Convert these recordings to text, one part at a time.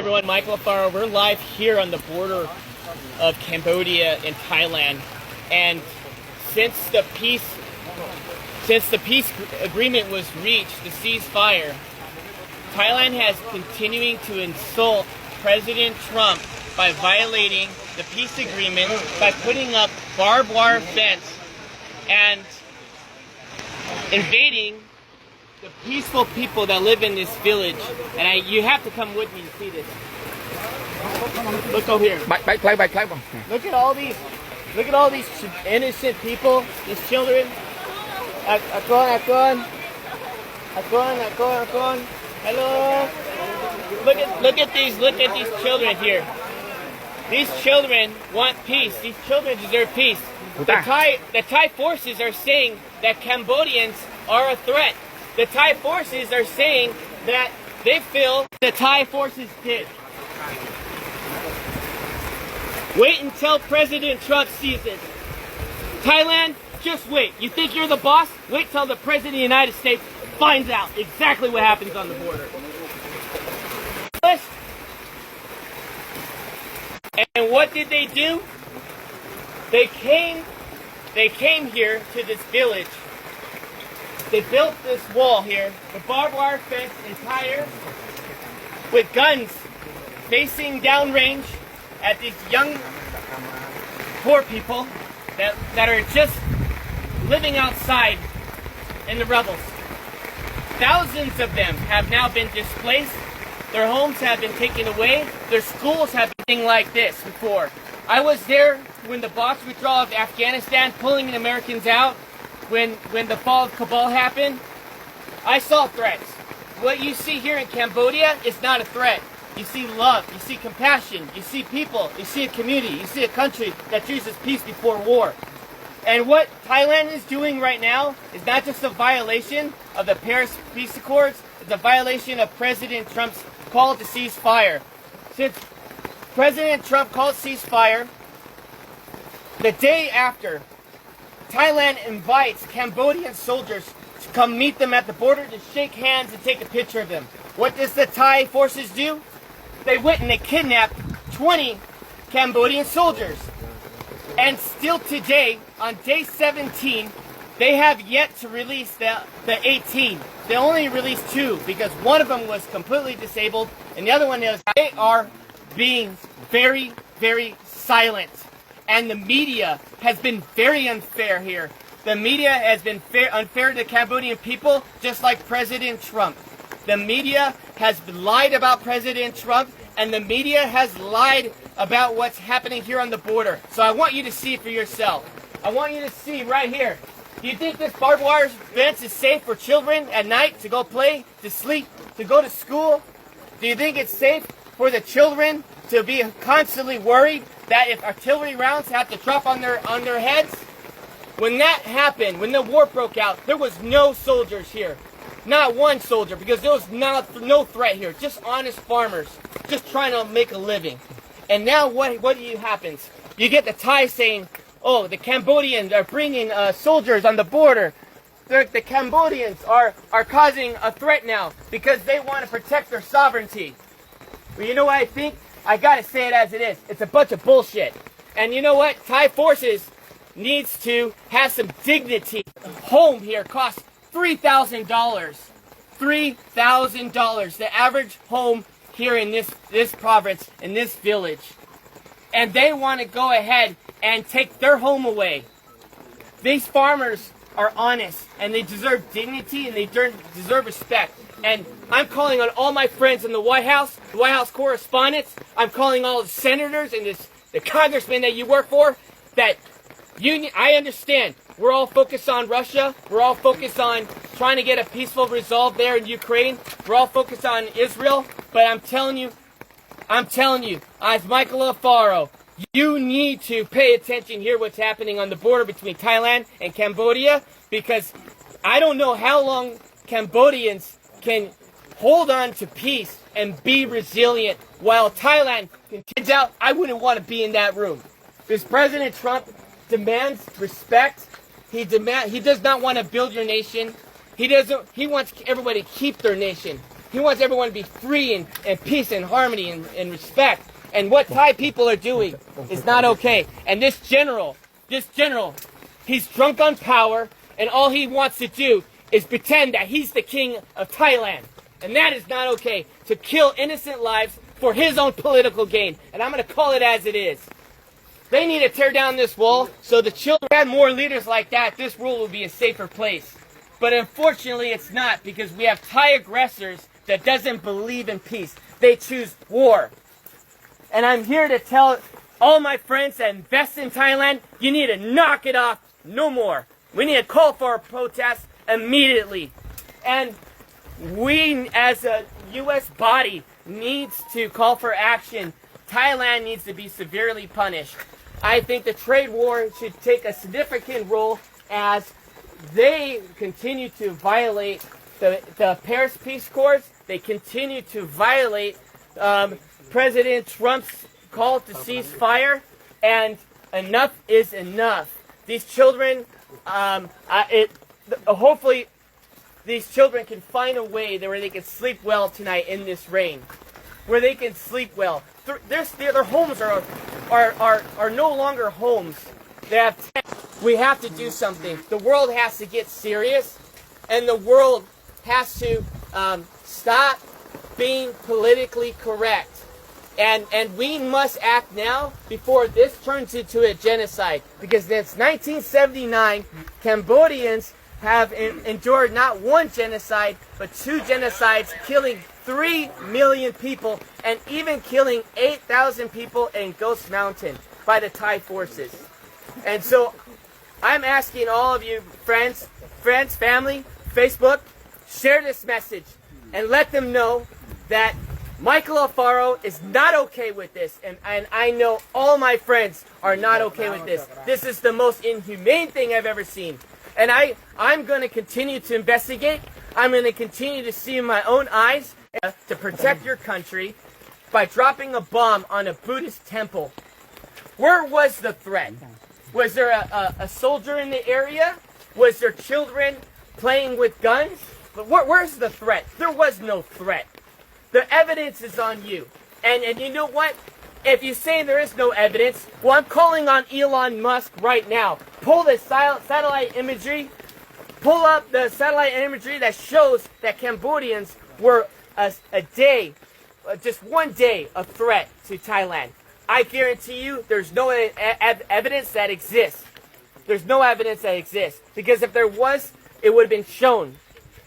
Everyone, Michael Alfaro. We're live here on the border of Cambodia and Thailand, and since the peace agreement was reached, the ceasefire, Thailand has continuing to insult President Trump by violating the peace agreement by putting up barbed wire fence and invading the peaceful people that live in this village. And you have to come with me to see this. Look over here. Look at all these innocent people, these children. Hello. Look at these children here. These children want peace. These children deserve peace. The Thai forces are saying that Cambodians are a threat. The Thai forces are saying that they feel the Thai forces did. Wait until President Trump sees it. Thailand, just wait. You think you're the boss? Wait till the President of the United States finds out exactly what happens on the border. And what did they do? They came here to this village. They built this wall here, the barbed wire fence entire, with guns facing downrange at these young, poor people that are just living outside in the rebels. Thousands of them have now been displaced. Their homes have been taken away. Their schools have been like this before. I was there when the box withdrawal of Afghanistan, pulling the Americans out. When the fall of Kabul happened, I saw threats. What you see here in Cambodia is not a threat. You see love, you see compassion, you see people, you see a community, you see a country that chooses peace before war. And what Thailand is doing right now is not just a violation of the Paris Peace Accords, it's a violation of President Trump's call to ceasefire. Since President Trump called ceasefire, the day after, Thailand invites Cambodian soldiers to come meet them at the border to shake hands and take a picture of them. What does the Thai forces do? They went and they kidnapped 20 Cambodian soldiers. And still today, on day 17, they have yet to release the 18. They only released 2 because one of them was completely disabled and the other one is. They are being very, very silent. And the media has been very unfair here. The media has been unfair to the Cambodian people, just like President Trump. The media has lied about President Trump, and the media has lied about what's happening here on the border. So I want you to see for yourself. I want you to see right here. Do you think this barbed wire fence is safe for children at night to go play, to sleep, to go to school? Do you think it's safe for the children to be constantly worried that if artillery rounds have to drop on their heads? When that happened, when the war broke out, there was no soldiers here. Not one soldier, because there was no threat here. Just honest farmers, just trying to make a living. And now what happens? You get the Thai saying, oh, the Cambodians are bringing soldiers on the border. The Cambodians are causing a threat now because they want to protect their sovereignty. Well, you know what I think? I gotta say it as it is. It's a bunch of bullshit. And you know what? Thai forces needs to have some dignity. Home here costs $3,000. $3,000. The average home here in this province, in this village. And they want to go ahead and take their home away. These farmers are honest and they deserve dignity and they deserve respect. And I'm calling on all my friends in the White House correspondents. I'm calling all the senators and the congressmen that you work for. That I understand. We're all focused on Russia. We're all focused on trying to get a peaceful resolve there in Ukraine. We're all focused on Israel. But I'm telling you, as Michael Alfaro, you need to pay attention here what's happening on the border between Thailand and Cambodia, because I don't know how long Cambodians can hold on to peace and be resilient while Thailand continues out. I wouldn't want to be in that room. Because President Trump demands respect. He does not want to build your nation. He wants everybody to keep their nation. He wants everyone to be free and peace and harmony and respect. And what Thai people are doing is not okay. And this general, he's drunk on power, and all he wants to do is pretend that he's the king of Thailand. And that is not okay, to kill innocent lives for his own political gain. And I'm going to call it as it is. They need to tear down this wall so the children had more leaders like that. This world would be a safer place. But unfortunately, it's not, because we have Thai aggressors that doesn't believe in peace. They choose war. And I'm here to tell all my friends that invest in Thailand, you need to knock it off no more. We need to call for a protest immediately. And we, as a U.S. body, needs to call for action. Thailand needs to be severely punished. I think the trade war should take a significant role as they continue to violate the Paris Peace Accords. They continue to violate President Trump's call to cease fire, and enough is enough. These children, hopefully, these children can find a way where they can sleep well tonight in this rain, where they can sleep well. Their homes are no longer homes. We have to do something. The world has to get serious, and the world has to stop being politically correct. And we must act now before this turns into a genocide. Because since 1979, Cambodians have endured not one genocide, but 2 genocides, killing 3 million people, and even killing 8,000 people in Ghost Mountain by the Thai forces. And so I'm asking all of you, friends, family, Facebook, share this message and let them know that Michael Alfaro is not okay with this, and I know all my friends are not okay with this. This is the most inhumane thing I've ever seen. And I'm going to continue to investigate. I'm going to continue to see in my own eyes to protect your country by dropping a bomb on a Buddhist temple. Where was the threat? Was there a soldier in the area? Was there children playing with guns? But where's the threat? There was no threat. The evidence is on you. And you know what? If you say there is no evidence, well, I'm calling on Elon Musk right now. Pull the satellite imagery. Pull up the satellite imagery that shows that Cambodians were a day, just one day, of threat to Thailand. I guarantee you there's no evidence that exists. There's no evidence that exists. Because if there was, it would have been shown.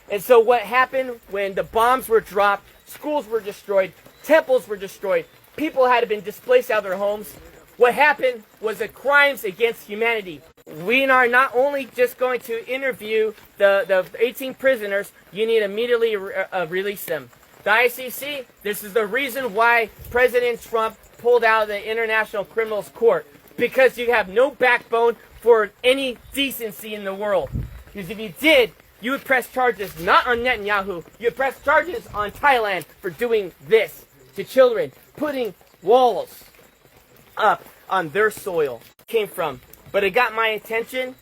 And so what happened when the bombs were dropped, schools were destroyed, temples were destroyed, people had been displaced out of their homes. What happened was the crimes against humanity. We are not only just going to interview the 18 prisoners, you need to immediately release them. The ICC, this is the reason why President Trump pulled out of the International Criminals Court. Because you have no backbone for any decency in the world. Because if you did, you would press charges not on Netanyahu, you would press charges on Thailand for doing this to children, putting walls up on their soil. Came from. But it got my attention.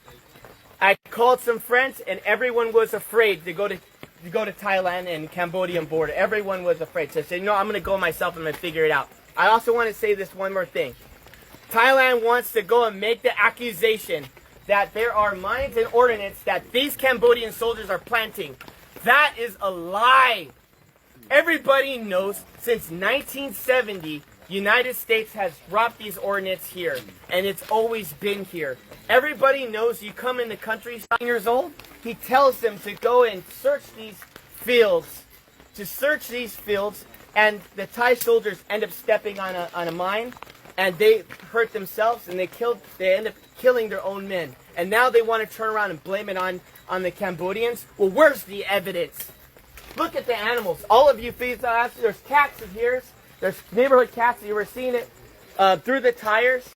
I called some friends, and everyone was afraid to go to Thailand and Cambodian border. Everyone was afraid. So I said, no, I'm going to go myself and I'm going to figure it out. I also want to say this one more thing. Thailand wants to go and make the accusation that there are mines and ordnance that these Cambodian soldiers are planting. That is a lie. Everybody knows since 1970, United States has dropped these ordnance here, and it's always been here. Everybody knows you come in the country 9 years old, he tells them to go and search these fields, and the Thai soldiers end up stepping on a mine, and they hurt themselves, and they end up killing their own men. And now they want to turn around and blame it on the Cambodians. Well, where's the evidence? Look at the animals. All of you feed there's cats in here. There's neighborhood cats. You were seeing it through the tires.